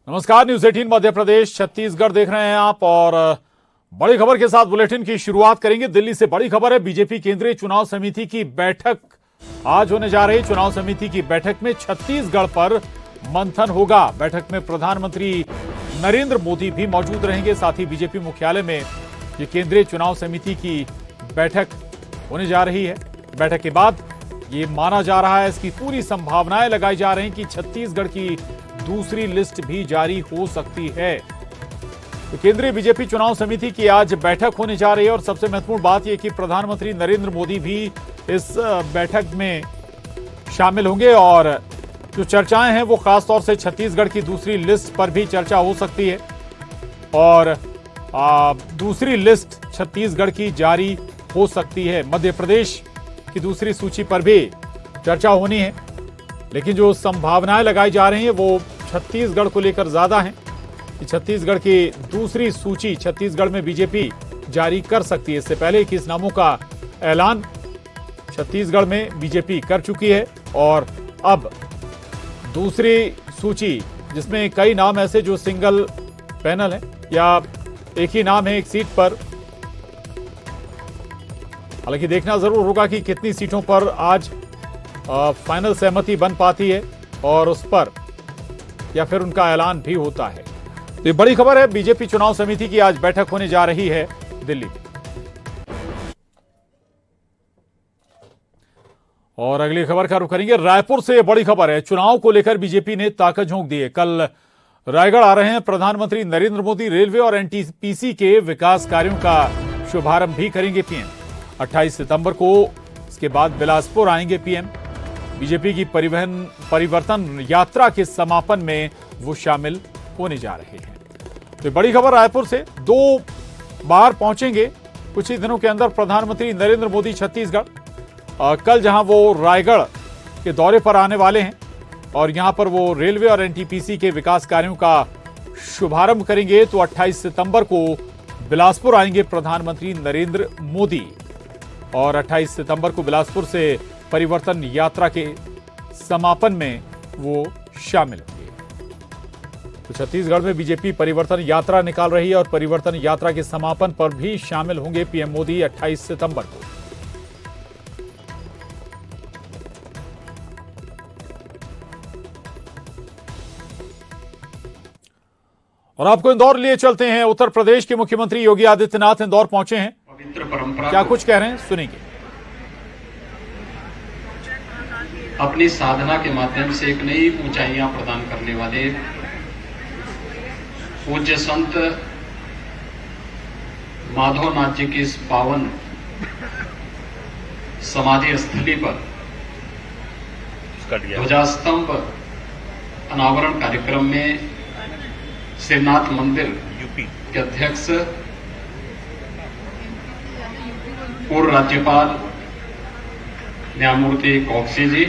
नमस्कार, न्यूज 18 मध्य प्रदेश छत्तीसगढ़ देख रहे हैं आप और बड़ी खबर के साथ बुलेटिन की शुरुआत करेंगे। दिल्ली से बड़ी खबर है। बीजेपी केंद्रीय चुनाव समिति की बैठक आज होने जा रही। चुनाव समिति की बैठक में छत्तीसगढ़ पर मंथन होगा। बैठक में प्रधानमंत्री नरेंद्र मोदी भी मौजूद रहेंगे। साथ ही बीजेपी मुख्यालय में ये केंद्रीय चुनाव समिति की बैठक होने जा रही है। बैठक के बाद ये माना जा रहा है, इसकी पूरी संभावनाएं लगाई जा रही हैं कि छत्तीसगढ़ की दूसरी लिस्ट भी जारी हो सकती है। तो केंद्रीय बीजेपी चुनाव समिति की आज बैठक होने जा रही है और सबसे महत्वपूर्ण बात यह कि प्रधानमंत्री नरेंद्र मोदी भी इस बैठक में शामिल होंगे और जो चर्चाएं हैं वो खासतौर से छत्तीसगढ़ की दूसरी लिस्ट पर भी चर्चा हो सकती है और दूसरी लिस्ट छत्तीसगढ़ की जारी हो सकती है। मध्य प्रदेश की दूसरी सूची पर भी चर्चा होनी है, लेकिन जो संभावनाएं लगाई जा रही हैं वो छत्तीसगढ़ को लेकर ज्यादा हैं कि छत्तीसगढ़ की दूसरी सूची छत्तीसगढ़ में बीजेपी जारी कर सकती है। इससे पहले 21 नामों का ऐलान छत्तीसगढ़ में बीजेपी कर चुकी है और अब दूसरी सूची जिसमें कई नाम ऐसे जो सिंगल पैनल है या एक ही नाम है एक सीट पर। हालांकि देखना जरूर होगा कि कितनी सीटों पर आज फाइनल सहमति बन पाती है और उस पर या फिर उनका ऐलान भी होता है। तो ये बड़ी खबर है। बीजेपी चुनाव समिति की आज बैठक होने जा रही है दिल्ली में। और अगली खबर का रुख करेंगे। रायपुर से बड़ी खबर है। चुनाव को लेकर बीजेपी ने ताकत झोंक दी है। कल रायगढ़ आ रहे हैं प्रधानमंत्री नरेंद्र मोदी। रेलवे और एनटीपीसी के विकास कार्यों का शुभारंभ भी करेंगे पीएम। 28 सितंबर को इसके बाद बिलासपुर आएंगे पीएम। बीजेपी की परिवर्तन यात्रा के समापन में वो शामिल होने जा रहे हैं। तो बड़ी खबर रायपुर से। 2 बार पहुंचेंगे कुछ ही दिनों के अंदर प्रधानमंत्री नरेंद्र मोदी छत्तीसगढ़। कल जहां वो रायगढ़ के दौरे पर आने वाले हैं और यहां पर वो रेलवे और एनटीपीसी के विकास कार्यों का शुभारंभ करेंगे। तो 28 सितंबर को बिलासपुर आएंगे प्रधानमंत्री नरेंद्र मोदी और 28 सितंबर को बिलासपुर से परिवर्तन यात्रा के समापन में वो शामिल होंगे। तो छत्तीसगढ़ में बीजेपी परिवर्तन यात्रा निकाल रही है और परिवर्तन यात्रा के समापन पर भी शामिल होंगे पीएम मोदी 28 सितंबर को। और आपको इंदौर लिए चलते हैं। उत्तर प्रदेश के मुख्यमंत्री योगी आदित्यनाथ इंदौर पहुंचे हैं। पवित्र परंपरा क्या कुछ कह रहे हैं सुनेंगे। अपनी साधना के माध्यम से एक नई ऊंचाइयां प्रदान करने वाले पूज्य संत माधवनाथ जी की इस पावन समाधि स्थली पर ध्वजास्तंभ अनावरण कार्यक्रम में श्रीनाथ मंदिर के अध्यक्ष पूर्व राज्यपाल न्यायमूर्ति कौकसी जी,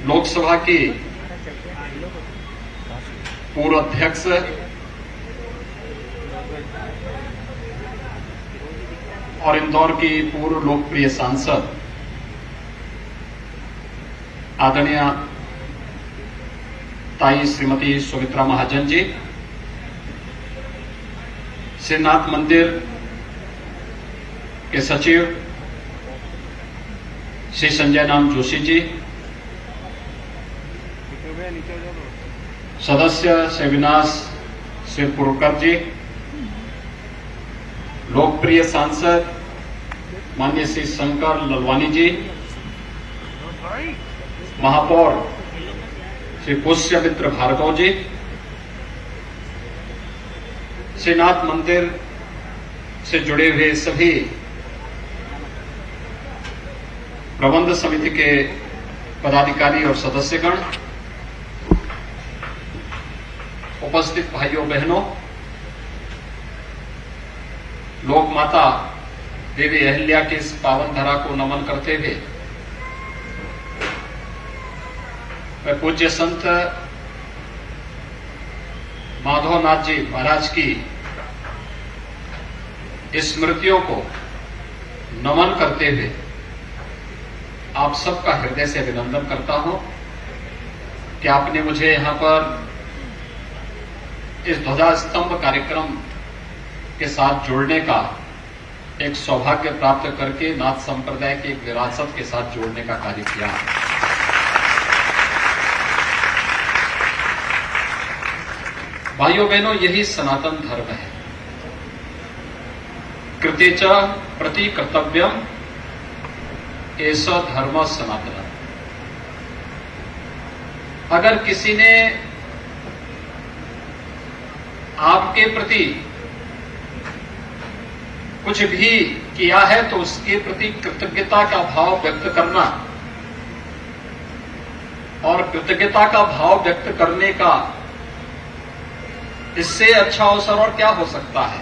लोकसभा की पूर्व अध्यक्ष और इंदौर की पूर्व लोकप्रिय सांसद आदरणीय ताई श्रीमती सुमित्रा महाजन जी, श्रीनाथ मंदिर के सचिव श्री संजय नाम जोशी जी, सदस्य श्री विनाश शिवपुरकर जी, लोकप्रिय सांसद माननीय श्री शंकर ललवानी जी, महापौर श्री पुष्यमित्र भार्गव जी, श्रीनाथ मंदिर से जुड़े हुए सभी प्रबंध समिति के पदाधिकारी और सदस्यगण, उपस्थित भाइयों बहनों, लोक माता देवी अहिल्या की इस पावन धरा को नमन करते हुए मैं पूज्य संत माधवनाथ जी महाराज की स्मृतियों को नमन करते हुए आप सबका हृदय से अभिनंदन करता हूं कि आपने मुझे यहां पर इस ध्वजा स्तंभ कार्यक्रम के साथ जोड़ने का एक सौभाग्य प्राप्त करके नाथ संप्रदाय की एक विरासत के साथ जोड़ने का कार्य किया। भाइयों बहनों, यही सनातन धर्म है। कृते च प्रति कर्तव्यम एष धर्म सनातन। अगर किसी ने आपके प्रति कुछ भी किया है तो उसके प्रति कृतज्ञता का भाव व्यक्त करना, और कृतज्ञता का भाव व्यक्त करने का इससे अच्छा अवसर और क्या हो सकता है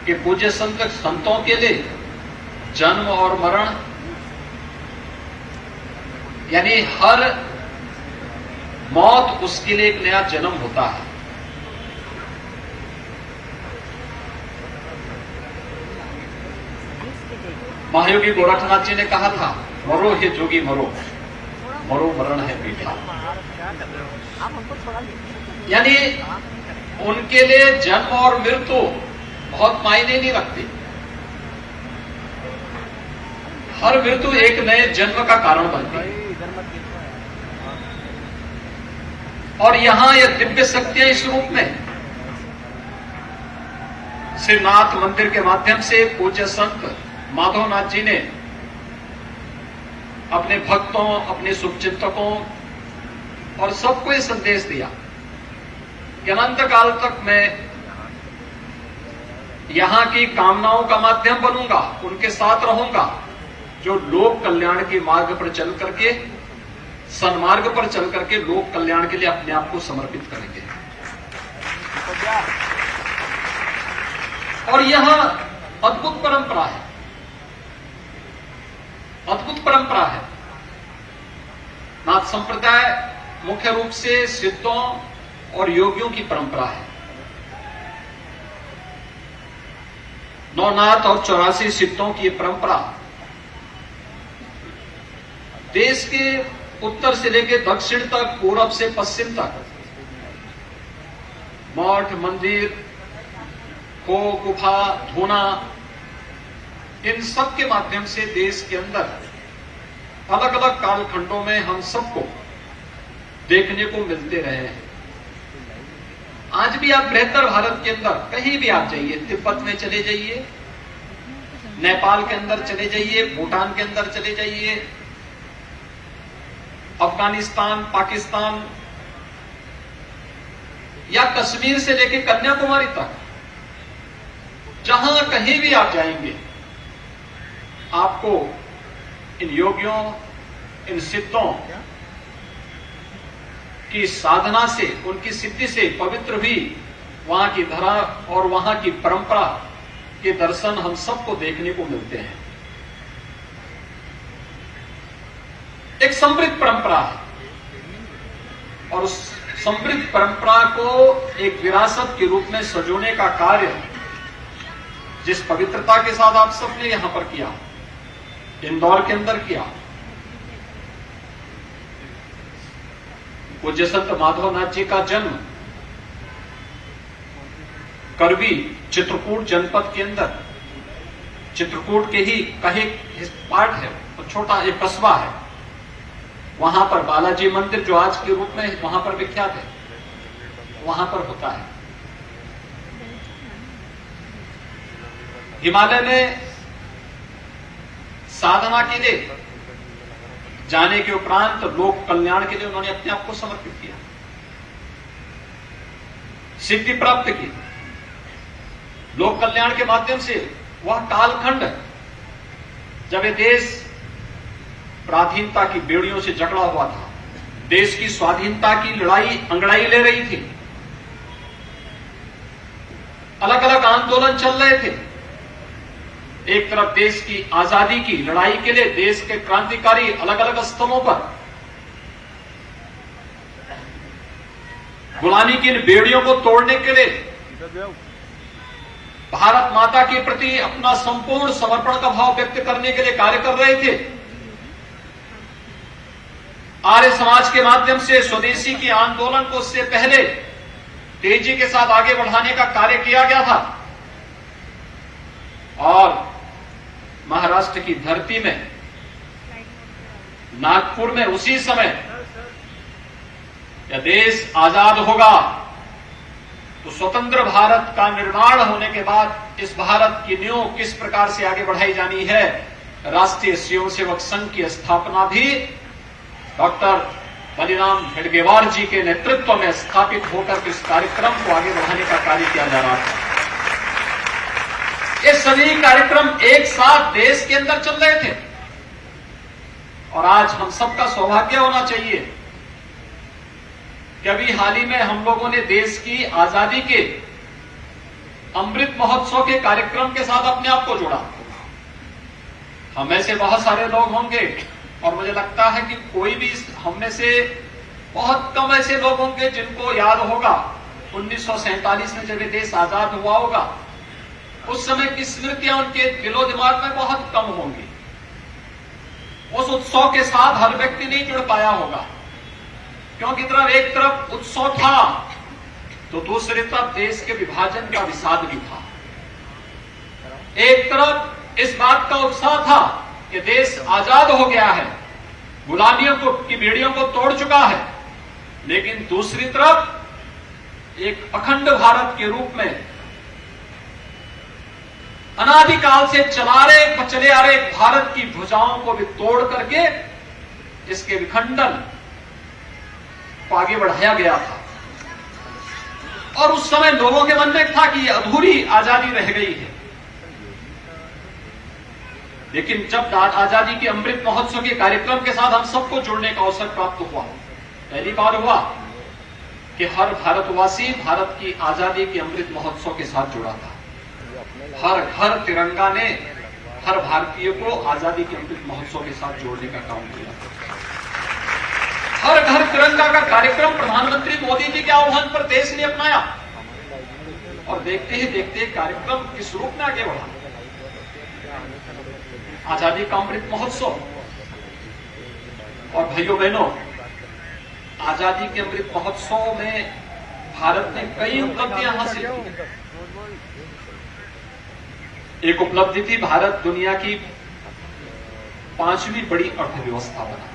कि पूज्य संतों के लिए जन्म और मरण यानी हर मौत उसके लिए एक नया जन्म होता है। महायोगी गोरखनाथ जी ने कहा था, मरो हे जोगी मरो, मरो मरण है मीठा। यानी उनके लिए जन्म और मृत्यु बहुत मायने नहीं रखती। हर मृत्यु एक नए जन्म का कारण बनती है। और यहां यह दिव्य शक्तियां इस रूप में श्रीनाथ मंदिर के माध्यम से पूज्य संत माधवनाथ जी ने अपने भक्तों, अपने शुभचिंतकों और सबको ये संदेश दिया कि अनंत काल तक मैं यहां की कामनाओं का माध्यम बनूंगा, उनके साथ रहूंगा जो लोक कल्याण के मार्ग पर चल करके, सन्मार्ग पर चल करके लोक कल्याण के लिए अपने आप को समर्पित करेंगे। और यह अद्भुत परंपरा है, अद्भुत परंपरा है। नाथ संप्रदाय मुख्य रूप से सिद्धों और योगियों की परंपरा है। 9 नाथ और 84 सिद्धों की यह परंपरा देश के उत्तर से लेकर दक्षिण तक, पूरब से पश्चिम तक मठ, मंदिर, खो, गुफा, धूना, इन सब के माध्यम से देश के अंदर अलग अलग कालखंडों में हम सबको देखने को मिलते रहे हैं। आज भी आप बेहतर भारत के अंदर कहीं भी आप जाइए, तिब्बत में चले जाइए, नेपाल के अंदर चले जाइए, भूटान के अंदर चले जाइए, अफगानिस्तान, पाकिस्तान या कश्मीर से लेकर कन्याकुमारी तक, जहां कहीं भी आप जाएंगे आपको इन योगियों, इन सिद्धों की साधना से, उनकी सिद्धि से पवित्र भी वहां की धरा और वहां की परंपरा के दर्शन हम सबको देखने को मिलते हैं। एक समृद्ध परंपरा है और उस समृद्ध परंपरा को एक विरासत के रूप में सजोने का कार्य जिस पवित्रता के साथ आप सबने यहां पर किया, इंदौर के अंदर किया, पूज्य संत माधवनाथ जी का जन्म करवी चित्रकूट जनपद के अंदर, चित्रकूट के ही कहीं पार्ट है, तो छोटा एक कस्बा है, वहां पर बालाजी मंदिर जो आज के रूप में वहां पर विख्यात है, वहां पर होता है। हिमालय में साधना के लिए जाने के उपरांत लोक कल्याण के लिए उन्होंने अपने आप को समर्पित किया, सिद्धि प्राप्त की। लोक कल्याण के माध्यम से वह कालखंड जब ये देश पराधीनता की बेड़ियों से जकड़ा हुआ था, देश की स्वाधीनता की लड़ाई अंगड़ाई ले रही थी, अलग अलग आंदोलन चल रहे थे। एक तरफ देश की आजादी की लड़ाई के लिए देश के क्रांतिकारी अलग अलग स्तंभों पर गुलामी की इन बेड़ियों को तोड़ने के लिए भारत माता के प्रति अपना संपूर्ण समर्पण का भाव व्यक्त करने के लिए कार्य कर रहे थे। आर्य समाज के माध्यम से स्वदेशी के आंदोलन को उससे पहले तेजी के साथ आगे बढ़ाने का कार्य किया गया था और महाराष्ट्र की धरती में नागपुर में उसी समय यह देश आजाद होगा तो स्वतंत्र भारत का निर्माण होने के बाद इस भारत की नींव किस प्रकार से आगे बढ़ाई जानी है, राष्ट्रीय स्वयंसेवक संघ की स्थापना भी डॉक्टर बलिराम हेडगेवार जी के नेतृत्व में स्थापित होकर इस कार्यक्रम को आगे बढ़ाने का कार्य किया जा रहा था। ये सभी कार्यक्रम एक साथ देश के अंदर चल रहे थे और आज हम सबका सौभाग्य होना चाहिए कि अभी हाल ही में हम लोगों ने देश की आजादी के अमृत महोत्सव के कार्यक्रम के साथ अपने आप को जोड़ा। हम में से बहुत सारे लोग होंगे और मुझे लगता है कि कोई भी हम में से बहुत कम ऐसे लोग होंगे जिनको याद होगा 1947 में जब ये देश आजाद हुआ होगा, उस समय की स्मृतियां उनके दिलो दिमाग में बहुत कम होंगी। उस उत्सव के साथ हर व्यक्ति नहीं जुड़ पाया होगा क्योंकि एक तरफ उत्सव था तो दूसरी तरफ देश के विभाजन का विषाद भी था। एक तरफ इस बात का उत्साह था कि देश आजाद हो गया है, गुलामियों की बेड़ियों को तोड़ चुका है, लेकिन दूसरी तरफ एक अखंड भारत के रूप में अनादिकाल से चले आ रहे भारत की भुजाओं को भी तोड़ करके इसके विखंडन को आगे बढ़ाया गया था। और उस समय लोगों के मन में था कि अधूरी आजादी रह गई है, लेकिन जब आजादी के अमृत महोत्सव के कार्यक्रम के साथ हम सबको जुड़ने का अवसर प्राप्त हुआ, पहली बार हुआ कि हर भारतवासी भारत की आजादी के अमृत महोत्सव के साथ जुड़ा था। हर घर तिरंगा ने हर भारतीय को आजादी के अमृत महोत्सव के साथ जोड़ने का काम किया। हर घर तिरंगा का कार्यक्रम प्रधानमंत्री मोदी जी के आह्वान पर देश ने अपनाया और देखते ही देखते कार्यक्रम किस रूप में आगे बढ़ा। आजादी का अमृत महोत्सव और भाइयों बहनों, आजादी के अमृत महोत्सव में भारत ने कई उपलब्धियां हासिल की। एक उपलब्धि थी, भारत दुनिया की 5वीं बड़ी अर्थव्यवस्था बना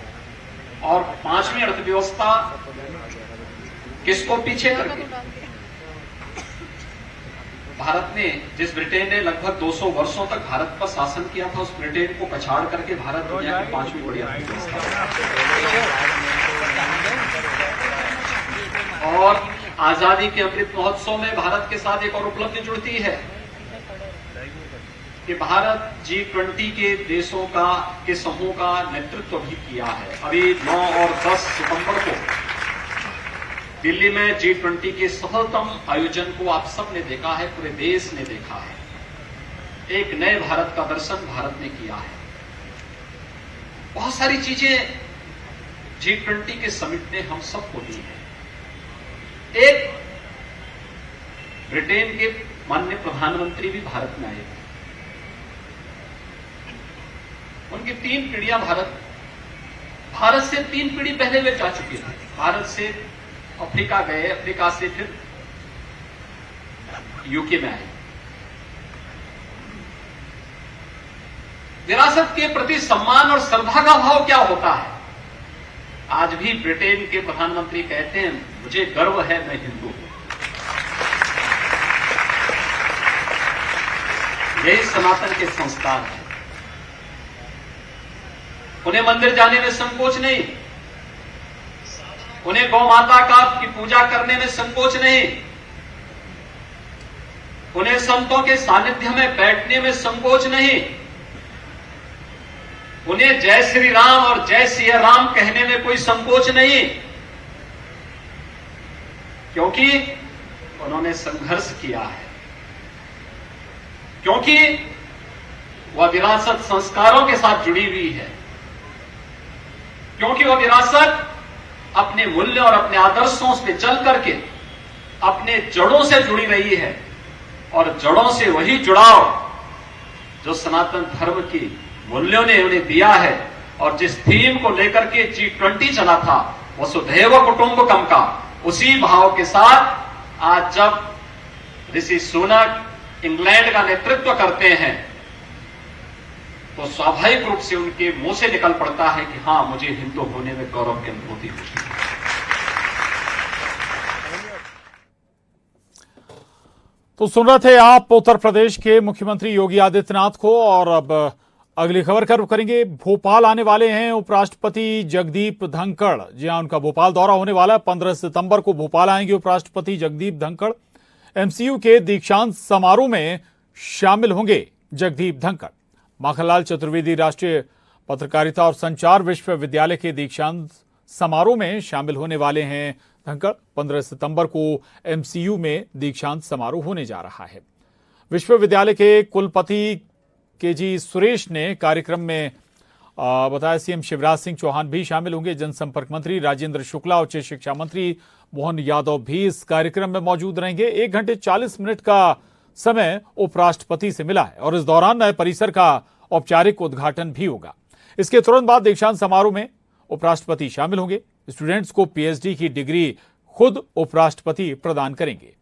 और 5वीं अर्थव्यवस्था किसको पीछे करके? भारत ने, जिस ब्रिटेन ने लगभग 200 वर्षों तक भारत पर शासन किया था, उस ब्रिटेन को पछाड़ करके भारत दुनिया की 5वीं बड़ी अर्थव्यवस्था बना। और आजादी के अमृत महोत्सव में भारत के साथ एक और उपलब्धि जुड़ती है कि भारत G20 के देशों के समूह का नेतृत्व भी किया है। अभी 9 और 10 सितंबर को दिल्ली में G20 के सफलतम आयोजन को आप सब ने देखा है, पूरे देश ने देखा है। एक नए भारत का दर्शन भारत ने किया है। बहुत सारी चीजें G20 के समिट ने हम सबको दी है। एक, ब्रिटेन के माननीय प्रधानमंत्री भी भारत में आए थे। उनकी 3 पीढ़ियां भारत से 3 पीढ़ी पहले वे जा चुके थे। भारत से अफ्रीका गए, अफ्रीका से फिर यूके में आए। विरासत के प्रति सम्मान और श्रद्धा का भाव क्या होता है? आज भी ब्रिटेन के प्रधानमंत्री कहते हैं, मुझे गर्व है मैं हिंदू हूं। यही सनातन के संस्कार है। उन्हें मंदिर जाने में संकोच नहीं, उन्हें गौ माता की पूजा करने में संकोच नहीं, उन्हें संतों के सानिध्य में बैठने में संकोच नहीं, उन्हें जय श्री राम और जय सिया राम कहने में कोई संकोच नहीं, क्योंकि उन्होंने संघर्ष किया है, क्योंकि वह विरासत संस्कारों के साथ जुड़ी हुई है, क्योंकि वह विरासत अपने मूल्य और अपने आदर्शों से चल करके अपने जड़ों से जुड़ी रही है। और जड़ों से वही जुड़ाव जो सनातन धर्म की मूल्यों ने उन्हें दिया है, और जिस थीम को लेकर के G20 चला था, वसुधैव कुटुंबकम का, उसी भाव के साथ आज जब ऋषि सुनक इंग्लैंड का नेतृत्व करते हैं तो स्वाभाविक रूप से उनके मुंह से निकल पड़ता है कि हां, मुझे हिंदू होने में गौरव की अनुभूति होती है। तो सुन रहे थे आप उत्तर प्रदेश के मुख्यमंत्री योगी आदित्यनाथ को। और अब अगली खबर का रुख करेंगे। भोपाल आने वाले हैं उपराष्ट्रपति जगदीप धनखड़। जी हां, उनका भोपाल दौरा होने वाला है। 15 सितंबर को भोपाल आएंगे उपराष्ट्रपति जगदीप धनखड़। एमसीयू के दीक्षांत समारोह में शामिल होंगे जगदीप धनखड़। माखनलाल चतुर्वेदी राष्ट्रीय पत्रकारिता और संचार विश्वविद्यालय के दीक्षांत समारोह में शामिल होने वाले हैं धनखड़। 15 सितंबर को एमसीयू में दीक्षांत समारोह होने जा रहा है। विश्वविद्यालय के कुलपति केजी सुरेश ने कार्यक्रम में बताया सीएम शिवराज सिंह चौहान भी शामिल होंगे। जनसंपर्क मंत्री राजेंद्र शुक्ला, उच्च शिक्षा मंत्री मोहन यादव भी इस कार्यक्रम में मौजूद रहेंगे। 1 घंटे 40 मिनट का समय उपराष्ट्रपति से मिला है और इस दौरान नए परिसर का औपचारिक उद्घाटन भी होगा। इसके तुरंत बाद दीक्षांत समारोह में उपराष्ट्रपति शामिल होंगे। स्टूडेंट्स को पीएचडी की डिग्री खुद उपराष्ट्रपति प्रदान करेंगे।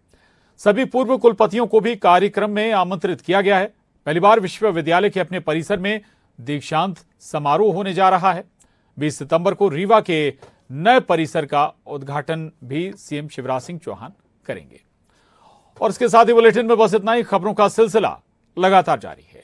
सभी पूर्व कुलपतियों को भी कार्यक्रम में आमंत्रित किया गया है। पहली बार विश्वविद्यालय के अपने परिसर में दीक्षांत समारोह होने जा रहा है। 20 सितंबर को रीवा के नए परिसर का उद्घाटन भी सीएम शिवराज सिंह चौहान करेंगे। और इसके साथ ही बुलेटिन में बस इतना ही। खबरों का सिलसिला लगातार जारी है।